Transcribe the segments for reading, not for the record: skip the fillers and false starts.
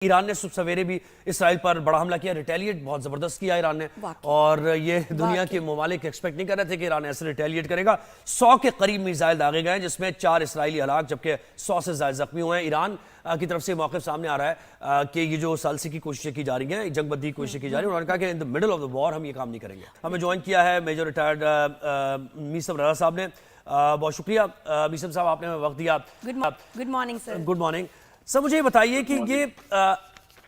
Iran ने सुबह सवेरे भी इसराइल पर बड़ा हमला किया, रिटेलिएट बहुत जबरदस्त किया ईरान ने। और ये दुनिया के ममालिक एक्सपेक्ट नहीं कर रहे थे कि ईरान ऐसे रिटेलिएट करेगा। 100 के करीब मिसाइल दागे गए, जिसमें 4 इसराइली हलाक जबकि 100 से ज्यादा जख्मी हुए हैं। ईरान की तरफ से मौक़िफ़ सामने आ रहा है कि ये जो सालसी की कोशिशें की जा रही हैं, जंगबंदी की कोशिशें की जा रही है, उन्होंने कहा कि in the middle of the war हम ये काम नहीं करेंगे। हमें ज्वाइन किया है मेजर रिटायर्ड मीसम रजा साहब ने। बहुत शुक्रिया मीसम साहब, आपने हमें वक्त दिया। Good morning sir. Good morning sir. मुझे ये बताइए कि ये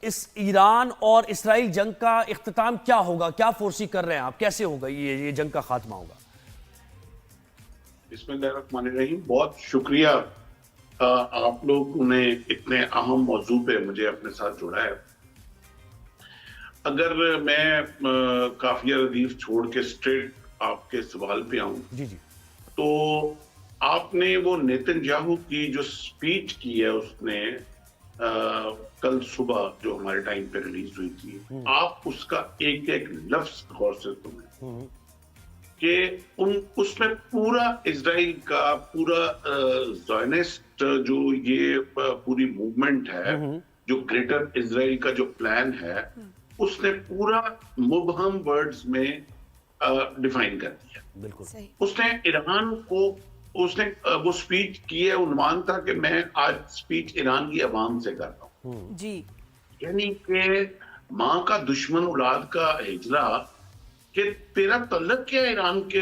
इस ईरान और इसराइल जंग का इख्तिताम क्या होगा, क्या फोर्सी कर रहे हैं आप, कैसे होगा ये जंग का खात्मा होगा? बिस्मिल्लाहिर्रहमानिर्रहीम। बहुत शुक्रिया आप लोगों ने इतने अहम मौजू पे मुझे अपने साथ जोड़ा है। अगर मैं काफिया रदीफ छोड़ के स्ट्रेट आपके सवाल पे आऊं, जी जी, तो आपने वो नेतन्याहू की जो स्पीच की है उसने कल सुबह जो हमारे टाइम पे रिलीज हुई थी, आप उसका एक एक लफ्ज गौर से सुने कि उसमें पूरा इजराइल का पूरा ज़ायनिस्ट जो ये पूरी मूवमेंट है, जो ग्रेटर इजराइल का जो प्लान है, उसने पूरा मुबहम वर्ड्स में डिफाइन कर दिया। बिल्कुल। उसने ईरान को वो स्पीच की है, उन्वान था कि मैं आज स्पीच ईरान की आवाम से कर रहा हूँ जी। यानी कि माँ का दुश्मन औलाद का हिजरा, कि तेरा तल्लक क्या है ईरान के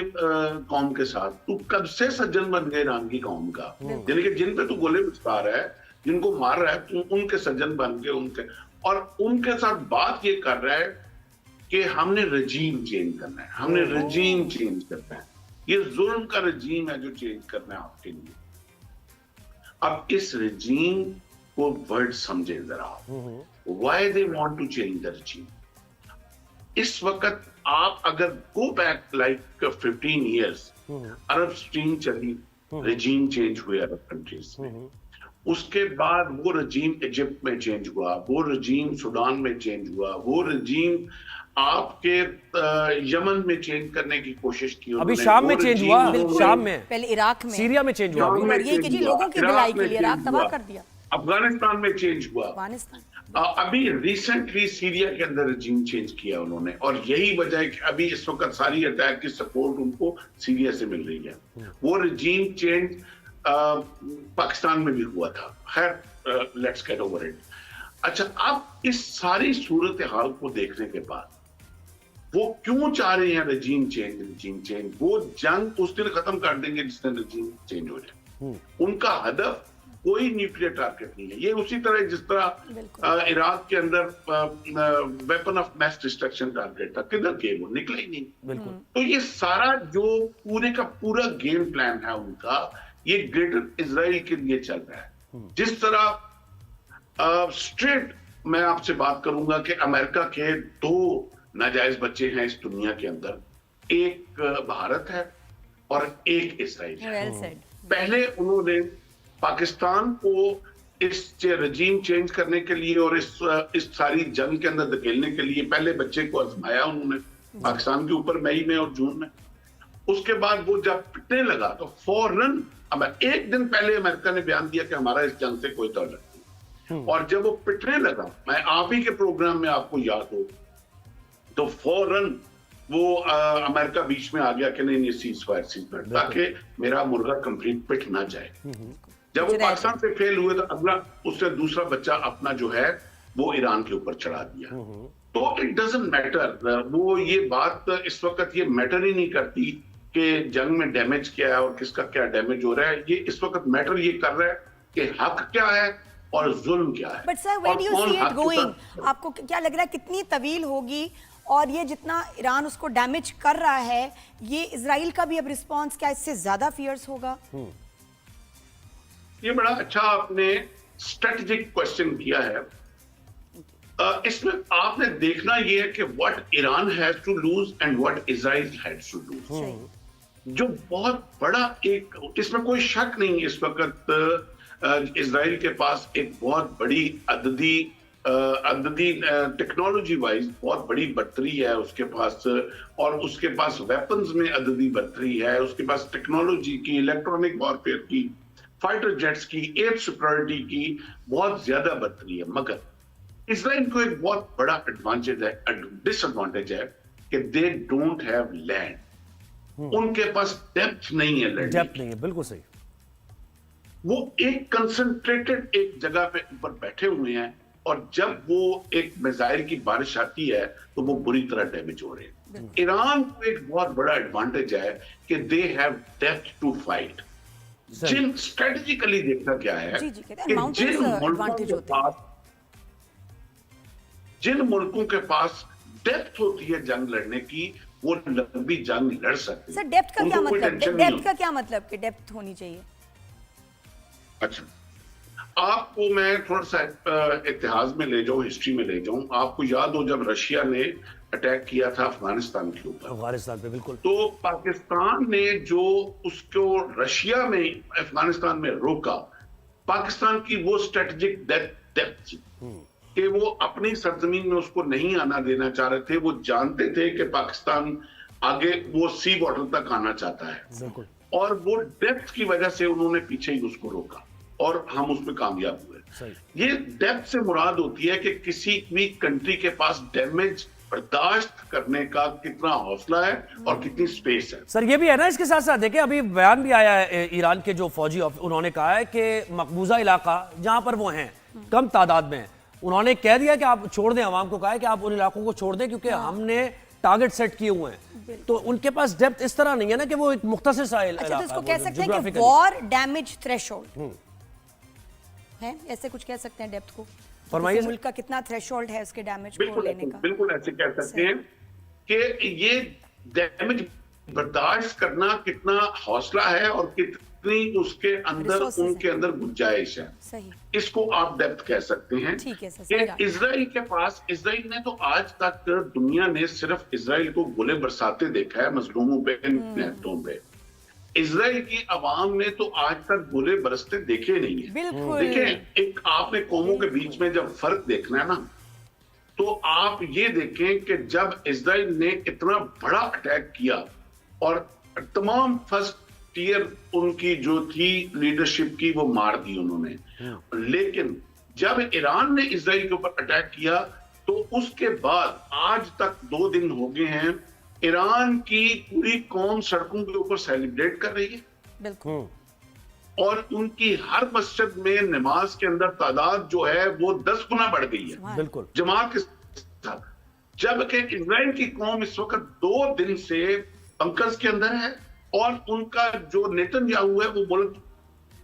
कौम के साथ, तू कब से सज्जन बन गया ईरान की कौम का, यानी कि जिन पे तू गोले बरसा रहा है, जिनको मार रहा है, तू उनके सज्जन बन के उनके और उनके साथ बात ये कर रहा है कि हमने रजीम चेंज करना है, हमने रजीम चेंज करना है, ये जुल्म का रजीम है जो चेंज करना है आपके लिए। अब इस रजीम को वर्ड समझे जरा, why they want to change the regime. इस वक्त आप अगर go back like 15 years, Arab spring चली, रजीम चेंज हुए अरब कंट्रीज में, उसके बाद वो रजीम इजिप्ट में चेंज हुआ, वो रजीम सूडान में चेंज हुआ, वो रजीम आपके यमन में चेंज करने की कोशिश की, अभी शाम में चेंज हुआ, शाम में, पहले इराक में, सीरिया में चेंज हुआ, और ये कि जी लोगों की भलाई के लिए इराक तबाह कर दिया, अफगानिस्तान में चेंज हुआ, अफगानिस्तान अभी रिसेंटली सीरिया के अंदर रजीम चेंज किया उन्होंने, और यही वजह है कि अभी इस वक्त सारी अटैक की सपोर्ट उनको सीरिया से मिल रही है। वो रजीम चेंज पाकिस्तान में भी हुआ था। खैर, लेट्स गेट ओवर इट। अच्छा, अब इस सारी सूरत हाल को देखने के बाद वो क्यों चाह रहे हैं रजीम चेंज? वो जंग उस दिन खत्म कर देंगे जिस दिन रजीम चेंज हो जाए। उनका हदफ कोई न्यूक्लियर टारगेट नहीं है। ये उसी तरह जिस तरह इराक के अंदर weapon of mass destruction target था, किधर गए वो? निकला ही नहीं। बिल्कुल। तो ये सारा जो पूरे का पूरा गेम प्लान है उनका, ये ग्रेटर इजराइल के लिए चल रहा है। जिस तरह स्ट्रेट मैं आपसे बात करूंगा कि अमेरिका के 2 नाजायज बच्चे हैं इस दुनिया के अंदर, एक भारत है और एक इजराइल है। पहले उन्होंने पाकिस्तान को इस रजीम चेंज करने के लिए और इस सारी जंग के अंदर धकेलने के लिए पहले बच्चे को आजमाया उन्होंने पाकिस्तान के ऊपर, मई में और जून में। उसके बाद वो जब पिटने लगा तो फौरन, अब एक दिन पहले अमेरिका ने बयान दिया कि हमारा इस जंग से कोई ताल्लुक नहीं, और जब वो पिटने लगा, मैं आप ही के प्रोग्राम में आपको याद हो, तो फौरन वो अमेरिका बीच में आ गया कि नहीं सीज फायर, ताकि मेरा मुर्गा कंप्लीट पिट ना जाए। जब वो पाकिस्तान से फेल हुए तो अगला उससे दूसरा बच्चा अपना जो है वो ईरान के ऊपर चढ़ा दिया। तो इट डजंट मैटर, वो ये बात इस वक्त ये मैटर ही नहीं करती कि जंग में डैमेज क्या है और किसका क्या डैमेज हो रहा है। ये इस वक्त मैटर ये कर रहा है कि हक क्या है और जुल्म क्या है। But sir, where do you see it going? आपको क्या लग रहा है कितनी तवील होगी, और ये जितना ईरान उसको डैमेज कर रहा है, ये इजराइल का भी अब रिस्पांस क्या इससे ज्यादा फियर्स होगा? ये बड़ा अच्छा आपने स्ट्रेटेजिक क्वेश्चन किया है। इसमें आपने देखना ये है कि what Iran has to lose and what Israel has to lose. जो बहुत बड़ा एक, इसमें कोई शक नहीं, इस वक्त इजराइल के पास एक बहुत बड़ी अददी टेक्नोलॉजी वाइज बहुत बड़ी बढ़तरी है उसके पास, और उसके पास वेपन्स में अददी बढ़तरी है, उसके पास टेक्नोलॉजी की, इलेक्ट्रॉनिक वॉरफेयर की, फाइटर जेट्स की, एयर सिक्योरिटी की बहुत ज्यादा बढ़तरी है। मगर इसराइल को एक बहुत बड़ा एडवांटेज है, डिसएडवांटेज है कि दे डोंट हैव लैंड। उनके पास डेप्थ नहीं है लैंड, डेप्थ नहीं है, बिल्कुल सही। वो एक कंसंट्रेटेड एक जगह पे ऊपर बैठे हुए हैं, और जब वो एक मिसाइल की बारिश आती है तो वो बुरी तरह डैमेज हो रहे हैं। ईरान को एक बहुत बड़ा एडवांटेज है कि they have depth to fight. जिन स्ट्रेटेजिकली देखना क्या है जी, कहते हैं कि mountains advantage होते हैं। जिन मुल्कों के पास डेप्थ होती है जंग लड़ने की, वो लंबी जंग लड़ सकते हैं। सर डेप्थ का क्या उनको कोई मतलब, टेंशन नहीं डेप्थ का क्या मतलब कि डेप्थ होनी चाहिए? अच्छा, आपको मैं थोड़ा सा इतिहास में ले जाऊं, हिस्ट्री में ले जाऊं। आपको याद हो जब रशिया ने अटैक किया था अफगानिस्तान के ऊपर, अफगानिस्तान पे, बिल्कुल। तो पाकिस्तान ने जो उसको रशिया में अफगानिस्तान में रोका, पाकिस्तान की वो स्ट्रेटेजिक डेप्थ थी कि वो अपनी सरजमीन में उसको नहीं आना देना चाह रहे थे। वो जानते थे कि पाकिस्तान आगे वो सी बॉर्डर तक आना चाहता है, बिल्कुल। और वो डेप्थ की वजह से उन्होंने पीछे ही उसको रोका और हम उसमें कामयाब हुए। सही। ये डेप्थ से मुराद होती है कि किसी भी कंट्री के पास डैमेज बर्दाश्त करने का कितना हौसला है और कितनी स्पेस है। सर ये भी है ना, इसके साथ साथ देखिए अभी बयान भी आया है ईरान के जो फौजी उन्होंने कहा है कि मकबूजा इलाका जहां पर वो हैं कम तादाद में है, उन्होंने कह दिया कि आप छोड़ दें, अवाम को कहा है कि आप उन इलाकों को छोड़ दें क्योंकि हमने टारगेट सेट किए हुए हैं। तो उनके पास डेप्थ इस तरह नहीं है ना कि वो एक मुख्तसर सा अच्छा, इलाका तो इसको है, कह वो सकते हैं कि geographically। वॉर डैमेज थ्रेशोल्ड है, ऐसे कुछ कह सकते हैं डेप्थ को? फरमाइए किसी सर। मुल्क का कितना थ्रेशोल्ड है उसके डैमेज को बिल्कुल लेने का? बिल्कुल ऐसे कह सकते हैं कि ये डैमेज बर्दाश्त करना कितना हौसला है और कितनी उसके अंदर Resources उनके है। अंदर गुंजाइश है। सही, इसको आप डेप्थ कह सकते हैं। ठीक है सर, सही कहा। कि इजराइल के पास, इजराइल ने तो आज तक दुनिया ने सिर्फ इजराइल को गोले बरसाते देखा है मजलूमों पे, निहत्तों पे। इजराइल की आवाम ने तो आज तक गोले बरसते देखे नहीं है। बिल्कुल। देखें, एक आपने कौमों के बीच में जब फर्क देखना है ना, तो आप ये देखें कि जब इजराइल ने इतना बड़ा अटैक किया और तमाम फर्स्ट टीयर उनकी जो थी लीडरशिप की वो मार दी उन्होंने, लेकिन जब ईरान ने इजराइल के ऊपर अटैक किया तो उसके बाद आज तक 2 दिन हो गए हैं, ईरान की पूरी कौम सड़कों के ऊपर सेलिब्रेट कर रही है, बिल्कुल। और उनकी हर मस्जिद में नमाज के अंदर तादाद जो है वो 10 गुना बढ़ गई है बिल्कुल। जमात के साथ। जबकि इजराइल की कौम इस वक्त 2 दिन से बंकर्स के अंदर है, और उनका जो नेतन्याहू है वो मुल्क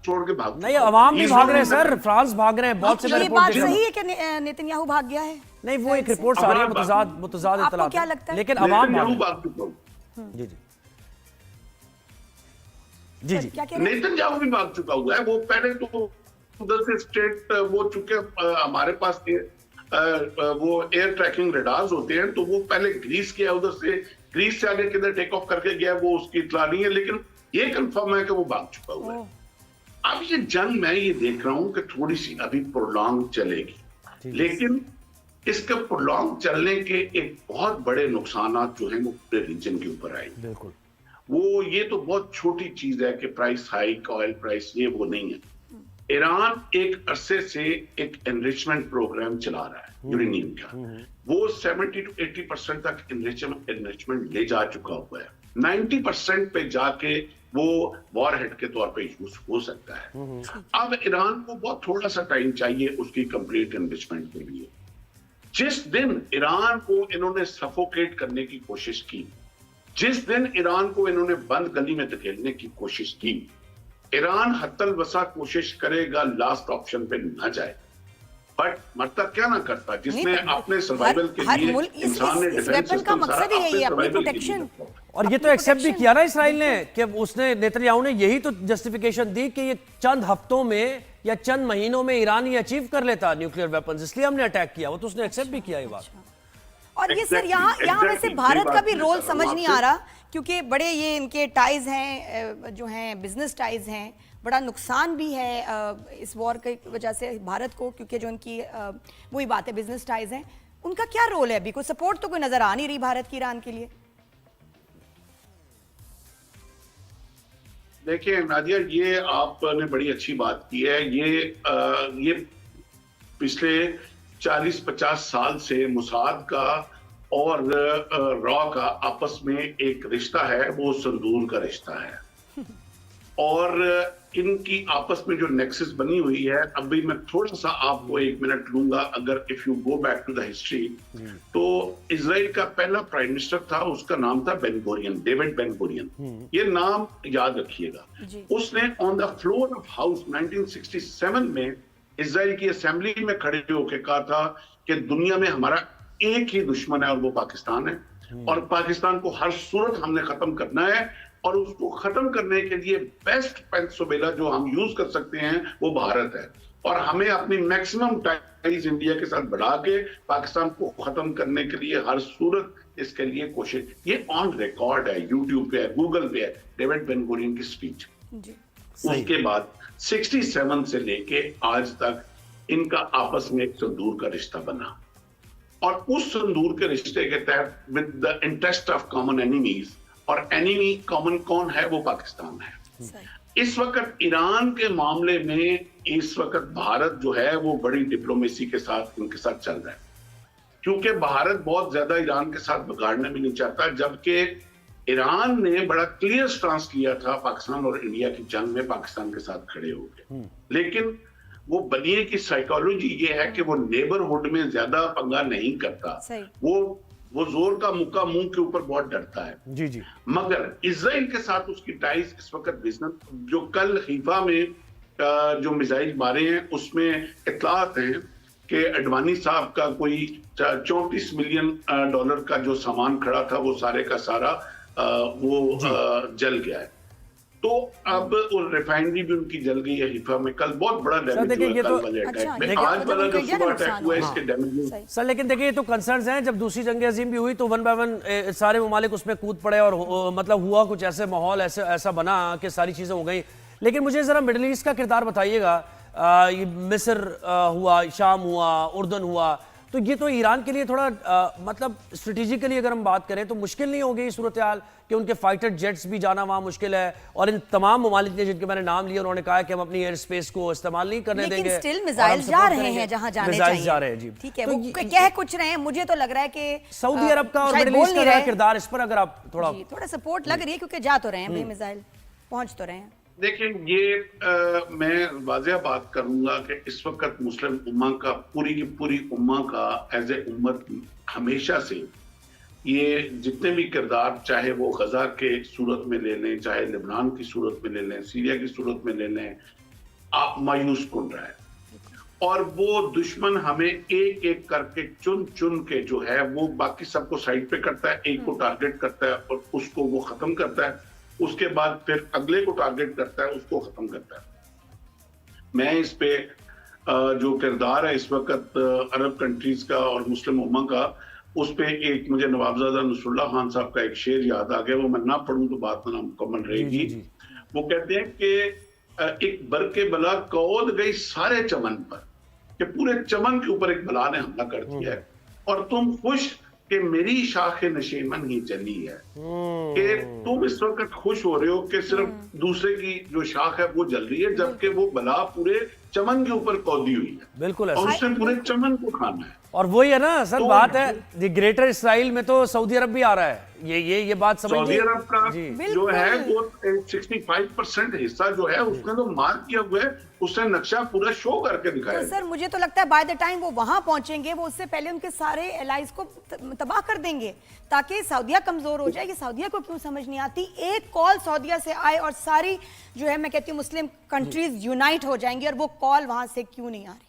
छोड़ के भाग नहीं, अवाम भी भाग रहे हैं सर, फ्रांस भाग रहे हैं, बहुत से ये रिपोर्ट बात देख रहा हूं। सही है कि नेतन्याहू भाग गया है? नहीं, वो एक रिपोर्ट आ रही है, मुतजाद आपको इत्तलात क्या है, लगता है? लेकिन अवाम नेतन्याहू भाग भाग चुका हूं। जी जी जी जी। क्या कह रहे हैं? नेतन्याहू भी भाग चुका हुआ है। वो पहले तो उधर से स्टेट वो चूंकि हमारे पास वो एयर ट्रैकिंग रडार्स होते हैं, तो वो पहले ग्रीस गया, उधर से ग्रीस से आगे किधर टेक ऑफ करके गया वो उसकी इतला नहीं है, लेकिन ये कंफर्म है कि वो भाग चुका हुआ है। अब ये जंग मैं ये देख रहा हूं कि थोड़ी सी अभी प्रोलॉन्ग चलेगी, लेकिन इसके प्रोलॉन्ग चलने के एक बहुत बड़े नुकसान जो हैं वो पूरे रीजन के ऊपर आएंगे। बिल्कुल। वो ये तो बहुत छोटी चीज है कि प्राइस हाइक, ऑयल प्राइस, ये वो नहीं है। ईरान एक अरसे से एक एनरिचमेंट प्रोग्राम चला रहा है यूरेनियम का। वो 70 to 80% तक एनरिचमेंट ले जा चुका हुआ है। 90% पे जाके वो वॉर हेड के तौर पे यूज हो सकता है। अब ईरान को बहुत थोड़ा सा टाइम चाहिए उसकी कंप्लीट एनरिचमेंट के लिए। जिस दिन ईरान को इन्होंने सफोकेट करने की कोशिश की, जिस दिन ईरान को इन्होंने बंद गली में धकेलने की कोशिश की, ईरान हत्तल वसा कोशिश करेगा लास्ट ऑप्शन पे ना जाए, बट मरता क्या ना करता, जिसने अपने सर्वाइवल के लिए इंसान ने इस वेपन का मकसद ही यही है, अपनी प्रोटेक्शन। और ये तो एक्सेप्ट भी किया ना इसराइल ने कि उसने, नेतन्याहू ने यही तो जस्टिफिकेशन दी कि ये चंद हफ्तों में या चंद महीनों में ईरान ये अचीव कर लेता न्यूक्लियर वेपन्स, इसलिए हमने अटैक किया। वो तो उसने एक्सेप्ट भी किया ये बात। और ये सर यहाँ वैसे भारत का भी रोल समझ नहीं आ रहा, क्योंकि बड़े ये इनके टाइज हैं जो हैं बिजनेस टाइज हैं, बड़ा नुकसान भी है इस वॉर की वजह से भारत को, क्योंकि जो इनकी वही बात है बिजनेस टाइज हैं। उनका क्या रोल है? अभी कोई सपोर्ट तो कोई नजर आ नहीं रही भारत की ईरान के लिए। देखिए नादिया, ये आपने बड़ी अच्छी बात की है। ये पिछले 40-50 साल से मुसाद का और रॉ का आपस में एक रिश्ता है, वो संदूर का रिश्ता है। और इनकी आपस में जो नेक्सस बनी हुई है, अभी मैं थोड़ा सा आपको 1 मिनट लूंगा, अगर if you go back to the history, तो इजराइल का पहला प्राइम मिनिस्टर था, उसका नाम था Ben Gurion, David Ben Gurion. ये नाम याद रखिएगा। उसने on the floor of house 1967 में इजराइल की असेंबली में खड़े होकर कहा था कि दुनिया में हमारा एक ही दुश्मन है और वो पाकिस्तान है, और पाकिस्तान को हर सूरत हमने खत्म करना है, और उसको खत्म करने के लिए बेस्ट पेंसोबेला जो हम यूज कर सकते हैं वो भारत है, और हमें अपनी मैक्सिमम टाइज इंडिया के साथ बढ़ा के पाकिस्तान को खत्म करने के लिए हर सूरत इसके लिए कोशिश। ये ऑन रिकॉर्ड है, यूट्यूब पे है, गूगल पे है, डेविड बेन गुरियन की स्पीच। उसके बाद 67 से लेके आज तक इनका आपस में एक संदूर का रिश्ता बना, और उस संदूर के रिश्ते के तहत with the interest of common enemies, और एनिमी कॉमन कौन है, वो पाकिस्तान है। इस वक्त ईरान के मामले में इस वक्त भारत जो है वो बड़ी डिप्लोमेसी के साथ उनके साथ चल रहा है, क्योंकि भारत बहुत ज्यादा ईरान के साथ बिगाड़ना भी नहीं चाहता, जबकि ईरान ने बड़ा क्लियर स्टांस लिया था पाकिस्तान और इंडिया की जंग में पाकिस्तान के साथ खड़े हो गए। लेकिन वो बनिए की साइकोलॉजी ये है कि वो नेबरहुड में ज्यादा पंगा नहीं करता, वो जोर का मुक्का मुंह के ऊपर बहुत डरता है। जी जी। मगर इजराइल के साथ उसकी टाइज इस वक्त बिजनेस, जो कल हीफा में जो मिसाइल मारे हैं उसमें इतलात हैं कि अडवाणी साहब का कोई 34 मिलियन डॉलर का जो सामान खड़ा था वो सारे का सारा जल गया है। तो अब रिफाइनरी भी उनकी जल गई है हीफा में। कल बहुत बड़ा डैमेज हुआ कल वाले अटैक में। आज वाला जो सुबह अटैक हुआ है इसके डैमेज सर, लेकिन देखिए ये तो कंसर्न्स हैं। जब दूसरी जंग अजीम भी हुई तो 1 बाय 1 सारे ममालिक उसमें कूद पड़े और मतलब हुआ कुछ ऐसे माहौल ऐसा बना कि सारी चीजें हो गई। लेकिन मुझे जरा मिडिल ईस्ट का किरदार बताइएगा। ये मिस्र हुआ, शाम हुआ, उर्दन हुआ, तो ये तो ईरान के लिए थोड़ा मतलब स्ट्रेटेजिकली अगर हम बात करें तो मुश्किल नहीं हो गई सूरत हाल कि उनके फाइटर जेट्स भी जाना वहां मुश्किल है। और इन तमाम ममालिक ने जिनके मैंने नाम लिए उन्होंने कहा कि हम अपनी एयर स्पेस को इस्तेमाल नहीं करने देंगे। लेकिन स्टिल मिसाइल जा रहे हैं जहां जाने चाहिए। जा रहे हैं जी, ठीक है। वो कह कुछ रहे हैं, मुझे तो लग रहा है कि सऊदी अरब का और मिडिल ईस्ट का किरदार, इस पर अगर आप थोड़ा सपोर्ट लग रही है, क्योंकि जा तो रहे हैं भाई, मिसाइल पहुंच तो रहे हैं। देखिए ये मैं वाज़ेह बात करूंगा कि इस वक्त मुस्लिम उम्मा का, पूरी की पूरी उम्मा का एज ए उम्मत हमेशा से ये जितने भी किरदार, चाहे वो गजा के सूरत में ले लें, चाहे लेबनान की सूरत में ले लें, सीरिया की सूरत में ले लें, आप मायूस कन रहा है। और वो दुश्मन हमें एक एक करके चुन चुन के जो है वो बाकी सबको साइड पे करता है, एक को टारगेट करता है और उसको वो खत्म करता है, उसके बाद फिर अगले को टारगेट करता है, उसको खत्म करता है। मैं इस पे जो किरदार है इस वक्त अरब कंट्रीज का और मुस्लिम उम्मा का, उस पे एक मुझे नवाबजादा नसरुल्लाह खान साहब का एक शेर याद आ गया, वो मैं ना पढ़ूं तो बात ना मुकम्मल रहेगी। वो कहते हैं कि एक बरके बला कौद गई सारे चमन पर, कि पूरे चमन के ऊपर एक बला ने हमला कर दिया है और तुम खुश कि मेरी शाख नशीमन ही जली है। कि तुम इस वक्त खुश हो रहे हो कि सिर्फ दूसरे की जो शाख है वो जल रही है, जबकि वो बला पूरे चमन के ऊपर कौदी हुई है। बिल्कुल, और उससे पूरे चमन को खाना है। और वही है ना सर, तो बात है ग्रेटर इसराइल में तो सऊदी अरब भी आ रहा है। ये बात समझिए। सऊदी अरब का जो है वो 65% हिस्सा जो है उसने तो मार किया हुआ है, उसने नक्शा पूरा शो करके दिखाया। तो सर मुझे तो लगता है बाय द टाइम वो वहां पहुंचेंगे, वो उससे पहले उनके सारे एलाइज को तबाह कर देंगे, ताकि सऊदिया कमजोर हो जाए। कि सऊदिया को क्यों समझ नहीं आती, एक कॉल सऊदिया से आए और सारी जो है मैं कहती हूँ मुस्लिम कंट्रीज यूनाइट हो जाएंगी, और वो कॉल वहां से क्यों नहीं आ रही।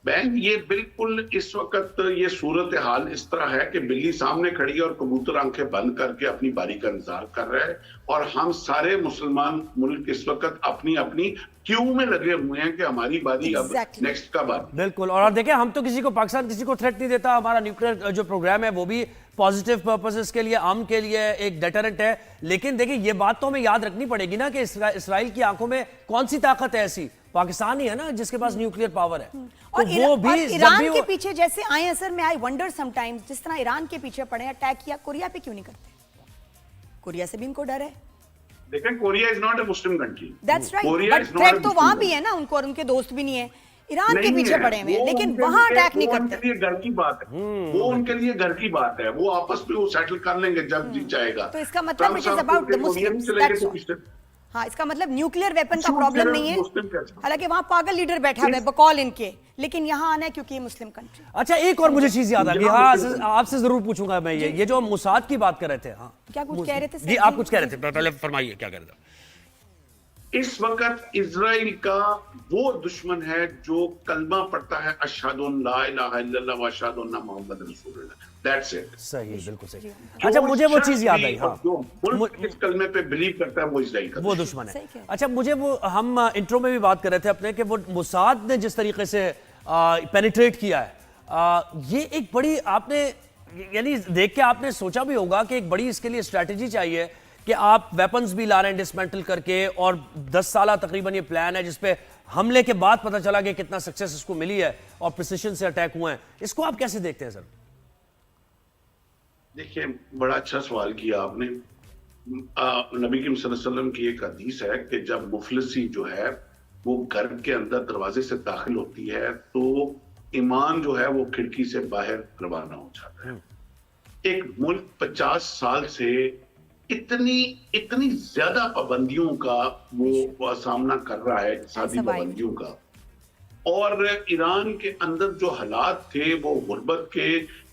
बहन ये बिल्कुल इस वक्त ये सूरत हाल इस तरह है कि बिल्ली सामने खड़ी है और कबूतर आंखें बंद करके अपनी बारी का इंतजार कर रहा है, और हम सारे मुसलमान मुल्क इस वक्त अपनी अपनी क्यू में लगे हुए हैं कि हमारी बारी अब नेक्स्ट कब आती। बिल्कुल। और देखिए हम तो किसी को, पाकिस्तान किसी को थ्रेट नहीं देता। हमारा न्यूक्लियर जो प्रोग्राम है वो भी पॉजिटिव पर्पसेस के लिए, अमन के लिए एक डेटरेंट है। लेकिन देखिए ये बात तो हमें याद रखनी पड़ेगी ना कि इसराइल की आंखों में कौन सी ताकत है ऐसी, पाकिस्तान ही है ना जिसके पास न्यूक्लियर पावर है। और तो वो भी ईरान के पीछे जैसे आए हैं सर, मैं आई वंडर समटाइम्स, जिस तरह ईरान के पीछे पड़े, अटैक किया, कोरिया पे क्यों नहीं करते? कोरिया से भी इनको डर है। देखें Korea is not a Muslim country. That's right, but threat तो वहां भी है ना उनको, और उनके दोस्त भी नहीं है। ईरान के नहीं पीछे है। पड़े हुए हैं, वो लेकिन उनके वहां लिए- अटैक नहीं वो करते। उनके लिए घर की बात है, वो उनके लिए घर की बात है, वो आपस में वो सेटल कर लेंगे जब जीत जाएगा। तो इसका मतलब ट्रम्प it is साहब about के the वो ये नहीं Muslims, चलेंगे that's तो all. पिछले- हाँ, इसका मतलब न्यूक्लियर वेपन का सिर्फ प्रॉब्लम सिर्फ नहीं है, मुस्लिम कैसे? हालांकि वहां पागल लीडर बैठा हुआ है बकौल इनके, लेकिन यहाँ आना है क्योंकि ये मुस्लिम कंट्री। अच्छा, एक और मुझे चीज याद आ गई, हाँ आपसे जरूर पूछूंगा मैं, ये जो मुसाद की बात कर रहे थे, हाँ क्या कुछ कह रहे थे सर? जी, आप कुछ कह रहे थे, पहले फरमाइए क्या कह रहे थे। इस वक्त इजराइल का वो दुश्मन है जो कलमा पढ़ता है अशहदु अन ला इलाहा इल्लल्लाह व अशहदु अन्ना मुहम्मद रसूलुल्लाह, दैट्स इट। सही, बिल्कुल सही। जो अच्छा, मुझे वो शख्स चीज याद भी आई, और हाँ जो मुल्क इस कलमे पे बिलीव करता है वो इजराइल का वो दुश्मन दुश्मन सही है। कह रहे हैं। अच्छा, मुझे वो हम इंट्रो में भी बात कर रहे थे अपने कि वो मुसाद ने जिस तरीके से पेनिट्रेट किया है, ये एक बड़ी आपने यानी देख के आपने सोचा भी होगा कि एक बड़ी इसके लिए स्ट्रैटेजी चाहिए कि आप वेपन्स भी ला रहे हैं डिसमेंटल करके, और 10 साल तकरीबन ये प्लान है जिसपे हमले के बाद पता चला कि कितना सक्सेस इसको मिली है और प्रिसिशन से अटैक हुए हैं। इसको आप कैसे देखते हैं सर? देखिए, बड़ा अच्छा सवाल किया आपने। नबी करीम सल्लल्लाहु अलैहि वसल्लम की एक हदीस है कि जब मुफलिसी जो है वो घर के अंदर दरवाजे से दाखिल होती है तो ईमान जो है वो खिड़की से बाहर रवाना हो जाता है। एक मुल्क 50 साल से इतनी ज्यादा पाबंदियों का वो सामना कर रहा है, इक़्तिसादी पाबंदियों का, और ईरान के अंदर जो हालात थे वो गुर्बत के,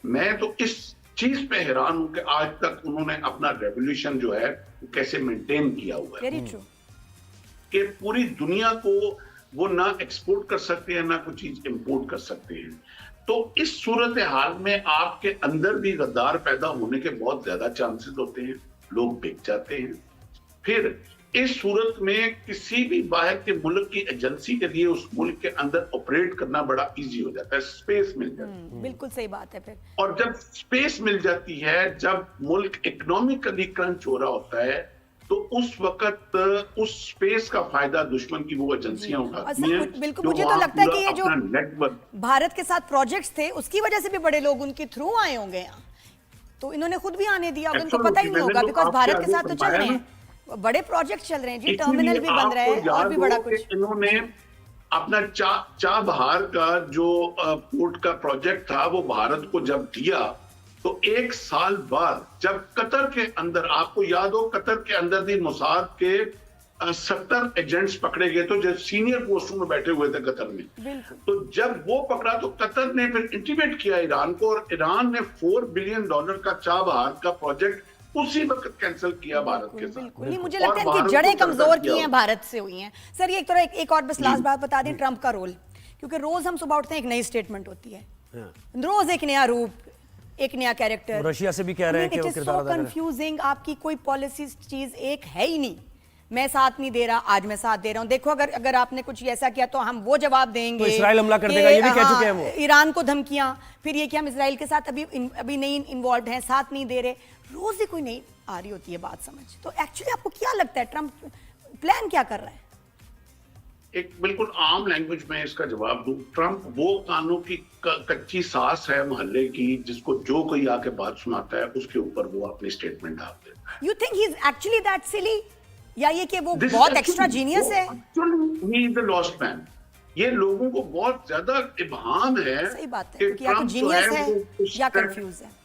मैं तो इस चीज पे हैरान हूं कि आज तक उन्होंने अपना रेवोल्यूशन जो है वो कैसे मेंटेन किया हुआ है। Very true. कि पूरी दुनिया को वो ना एक्सपोर्ट कर सकते हैं ना कोई चीज इंपोर्ट कर सकते हैं। तो इस सूरत हाल में आपके अंदर भी गद्दार पैदा होने के बहुत ज्यादा चांसेस होते हैं, लोग बिक जाते हैं। फिर इस सूरत में किसी भी बाहर के मुल्क की एजेंसी के लिए उस मुल्क के अंदर ऑपरेट करना बड़ा इजी हो जाता है, स्पेस मिल जाती है। बिल्कुल सही बात है। फिर और जब स्पेस मिल जाती है, जब मुल्क इकोनॉमिकली क्रंच हो रहा होता है, तो उस वक्त उस स्पेस का फायदा दुश्मन की वो एजेंसियां उठाती हैं। बिल्कुल, जो मुझे तो वहाँ लगता है पूरा कि ये जो अपना नेटवर्क भारत के साथ प्रोजेक्ट्स थे उसकी वजह से भी बड़े लोग उनके थ्रू आए होंगे यहाँ, तो इन्होंने खुद भी आने दिया होगा, इनको पता ही नहीं होगा, बिकॉज भारत के साथ तो चल रहे हैं, बड़े प्रोजेक्ट चल रहे हैं जी, टर्मिनल भी बन रहा है और भी बड़ा कुछ। इन्होंने अपना चाबहार का जो पोर्ट का प्रोजेक्ट था वो भारत को जब दिया, तो 1 साल बाद जब कतर के अंदर, आपको याद हो, कतर के अंदर भी मोसाद के 70 एजेंट्स पकड़े गए थे जो सीनियर पोस्टों में बैठे हुए थे कतर में। तो जब वो पकड़ा तो कतर ने फिर इंटीमेट किया ईरान को, और ईरान ने $4 बिलियन का चाबहार का प्रोजेक्ट उसी वक्त कैंसिल किया भारत के साथ। बिल्कुल, मुझे लगता है कि जड़ें कमजोर की हैं भारत से हुई हैं। सर ये एक और बस लास्ट बात बता दें, ट्रंप का रोल, क्योंकि रोज हम सुबह उठते हैं एक नई स्टेटमेंट होती है, रोज एक नया रूप, एक नया कैरेक्टर। रशिया से भी कह रहे हैं कि वो किरदार अदा कर रहे हैं। कंफ्यूजिंग, आपकी कोई पॉलिसी चीज एक है ही नहीं। मैं साथ नहीं दे रहा, आज मैं साथ दे रहा हूं, देखो अगर आपने कुछ ऐसा किया तो हम वो जवाब देंगे, तो इस्राइल हमला कर देगा, ये भी कह चुके हैं वो। ईरान को धमकियां, फिर ये कि हम इजराइल के साथ अभी नहीं इन्वॉल्व हैं, साथ नहीं दे रहे, रोज ही कोई नहीं आ रही होती है बात समझ। तो एक्चुअली आपको क्या लगता है ट्रंप प्लान क्या कर रहा है? एक बिल्कुल आम लैंग्वेज में इसका जवाब दूं, ट्रंप वो कानून की कच्ची सांस है मोहल्ले की, जिसको जो कोई आके बात सुनाता है उसके ऊपर वो अपनी स्टेटमेंट डाल देता है। You think he is actually that silly, या ये कि वो बहुत एक्स्ट्रा जीनियस है? Actually he is the lost man. ये लोगों को बहुत ज्यादा इब्हाम है। सही बात है कि या तो जीनियस है या कंफ्यूज है।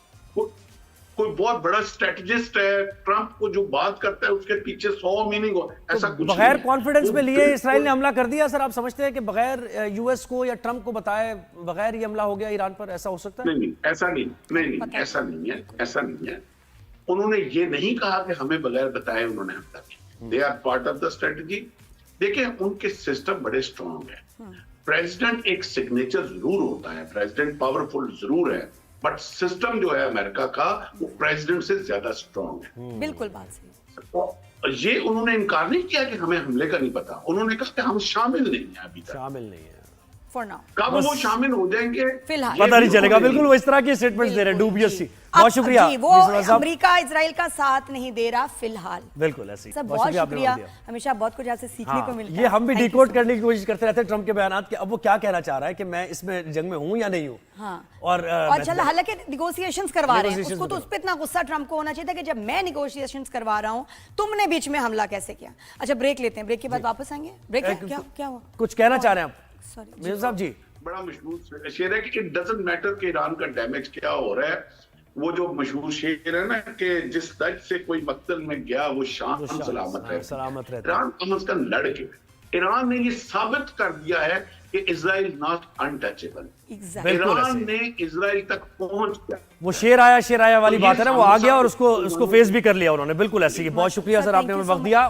कोई बहुत बड़ा स्ट्रेटजिस्ट है, ट्रंप को जो बात करता है उसके पीछे 100 मीनिंग हो, ऐसा कुछ बगैर कॉन्फिडेंस में लिए इसराइल ने हमला कर दिया। सर आप समझते हैं कि बगैर यूएस को या ट्रंप को बताए बगैर ये हमला हो गया ईरान पर, ऐसा हो सकता है? नहीं, ऐसा नहीं, ऐसा नहीं है, ऐसा नहीं है। उन्होंने ये नहीं कहा कि हमें बगैर बताए उन्होंने हमला किया। They are part of the strategy. देखिए, उनके सिस्टम बड़े स्ट्रॉन्ग है। प्रेसिडेंट एक सिग्नेचर जरूर होता है, प्रेसिडेंट पावरफुल जरूर है, बट सिस्टम जो है अमेरिका का वो प्रेसिडेंट से ज्यादा स्ट्रॉन्ग है। बिल्कुल बात सही। तो ये उन्होंने इनकार नहीं किया कि हमें हमले का नहीं पता, उन्होंने कहा कि हम शामिल नहीं है अभी तक। शामिल नहीं है फॉर नाउ। कब वो शामिल हो जाएंगे फिलहाल पता नहीं चलेगा। बिल्कुल वो इस तरह की स्टेटमेंट्स दे रहे हैं, डूबियस सी। बहुत शुक्रिया जी, वो अमेरिका इजराइल का साथ नहीं दे रहा फिलहाल। बिल्कुल ऐसे ही। सर बहुत शुक्रिया, हमेशा बहुत कुछ आपसे सीखने को मिलता है। ये हम भी डिकोड करने की कोशिश करते रहते हैं ट्रंप के बयानात कि अब वो क्या कहना चाह रहा है कि मैं इसमें जंग में हूं या नहीं हूं। और चल हालांकि निगोशिएशंस करवा रहे हैं, उसको तो उस पे इतना गुस्सा ट्रंप को होना चाहिए था कि जब मैं निगोशिएशंस करवा रहा हूं तुमने बीच में हमला कैसे किया। अच्छा ब्रेक लेते हैं, ब्रेक के बाद वापस आएंगे। ब्रेक क्या हुआ? कुछ कहना चाह रहे हैं आप? सॉरी मेजर साहब जी, बड़ा मशहूर शेर है कि इट डजंट मैटर कि ईरान का डैमेज क्या हो रहा है। वो जो मशहूर शेर है ना कि जिस दर्द से कोई मक्तल में गया वो शान सलामत है। सलामत रहता ईरान कम से कम लड़ के ईरान ने ये साबित कर दिया है कि इजराइल नॉट अनटचेबल। एग्जैक्टली बिल्कुल ईरान ऐसे। ने इजराइल तक पहुंच गया। वो शेर आया वाली तो बात ये है ना, वो आ गया और साबित उसको फेस भी कर लिया उन्होंने। बिल्कुल ऐसे ही। बहुत शुक्रिया सर, आपने हमें वक्त दिया।